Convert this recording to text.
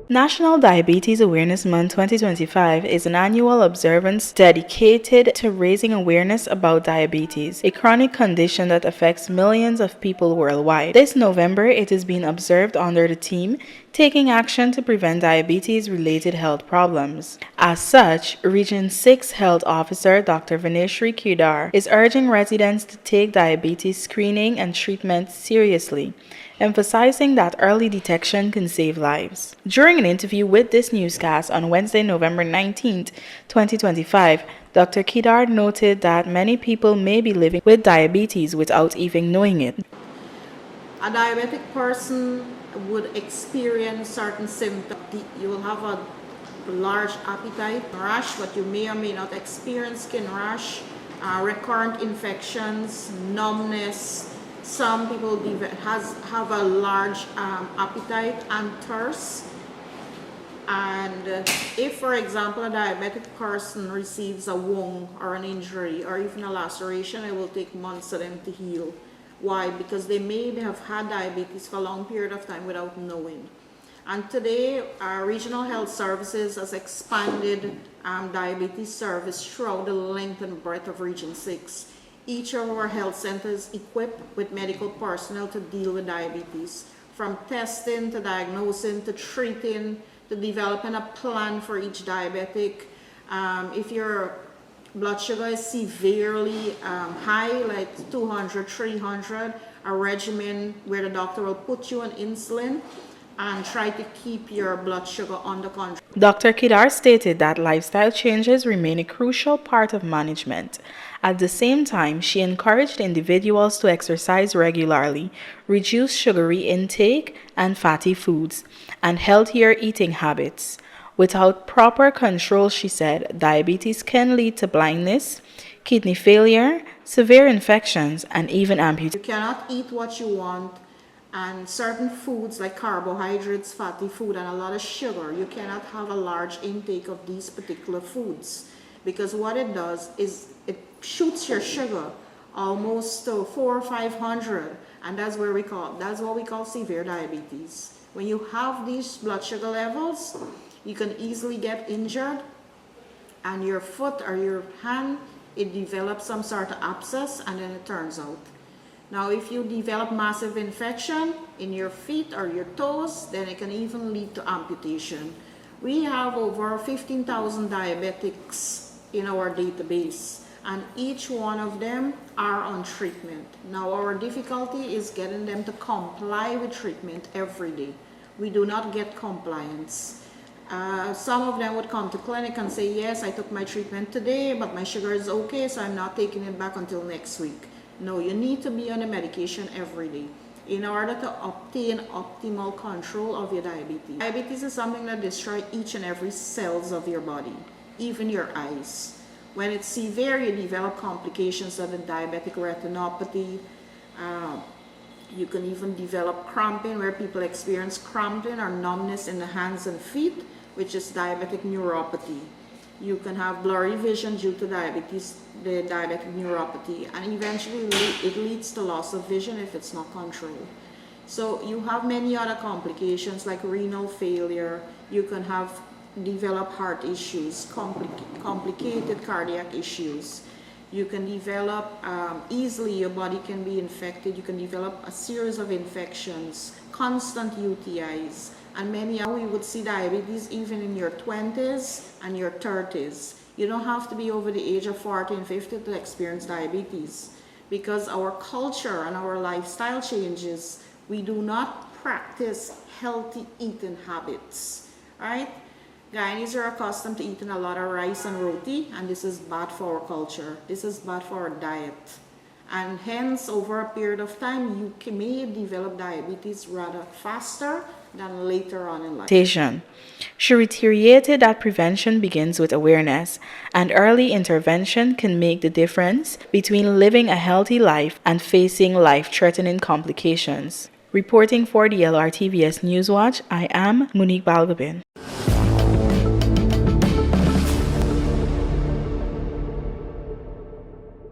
National Diabetes Awareness Month 2025 is an annual observance dedicated to raising awareness about diabetes, a chronic condition that affects millions of people worldwide. This November, it is being observed under the theme Taking Action to Prevent Diabetes-Related Health Problems. As such, Region 6 Health Officer Dr. Vaneshri Kedar is urging residents to take diabetes screening and treatment seriously, emphasizing that early detection can save lives. During an interview with this newscast on Wednesday, November 19, 2025, Dr. Kedar noted that many people may be living with diabetes without even knowing it. A diabetic person would experience certain symptoms. You will have a large appetite, rash, but you may or may not experience skin rash, recurrent infections, numbness. Some people have a large appetite and thirst. And if, for example, a diabetic person receives a wound or an injury or even a laceration, it will take months for them to heal. Why? Because they may have had diabetes for a long period of time without knowing. And today, our regional health services has expanded diabetes service throughout the length and breadth of Region 6. Each of our health centers equipped with medical personnel to deal with diabetes, from testing to diagnosing to treating to developing a plan for each diabetic. If your blood sugar is severely high, like 200, 300, a regimen where the doctor will put you on insulin and try to keep your blood sugar under control. Dr. Kedar stated that lifestyle changes remain a crucial part of management. At the same time, she encouraged individuals to exercise regularly, reduce sugary intake and fatty foods, and healthier eating habits. Without proper control, she said, diabetes can lead to blindness, kidney failure, severe infections, and even amputation. You cannot eat what you want, and certain foods like carbohydrates, fatty food, and a lot of sugar, you cannot have a large intake of these particular foods, because what it does is it shoots your sugar almost to 400 or 500, and that's what we call severe diabetes. When you have these blood sugar levels, you can easily get injured, and your foot or your hand, it develops some sort of abscess, and then it turns out. Now, if you develop massive infection in your feet or your toes, then it can even lead to amputation. We have over 15,000 diabetics in our database, and each one of them are on treatment. Now, our difficulty is getting them to comply with treatment every day. We do not get compliance. Some of them would come to clinic and say, yes, I took my treatment today, but my sugar is okay, so I'm not taking it back until next week. No, you need to be on the medication every day in order to obtain optimal control of your diabetes. Diabetes is something that destroys each and every cells of your body, even your eyes. When it's severe, you develop complications of the diabetic retinopathy. You can even develop cramping, where people experience cramping or numbness in the hands and feet, which is diabetic neuropathy. You can have blurry vision due to diabetes, the diabetic neuropathy, and eventually it leads to loss of vision if it's not controlled. So you have many other complications like renal failure. You can develop heart issues, complicated cardiac issues. You can develop easily, your body can be infected. You can develop a series of infections, constant UTIs, and we would see diabetes even in your 20s and your 30s. You don't have to be over the age of 40 and 50 to experience diabetes, because our culture and our lifestyle changes. We do not practice healthy eating habits, right? Guyanese are accustomed to eating a lot of rice and roti, and this is bad for our culture. This is bad for our diet. And hence, over a period of time, you may develop diabetes rather faster than later on in life. She reiterated that prevention begins with awareness, and early intervention can make the difference between living a healthy life and facing life-threatening complications. Reporting for the LRTVS Newswatch, I am Monique Balgobin.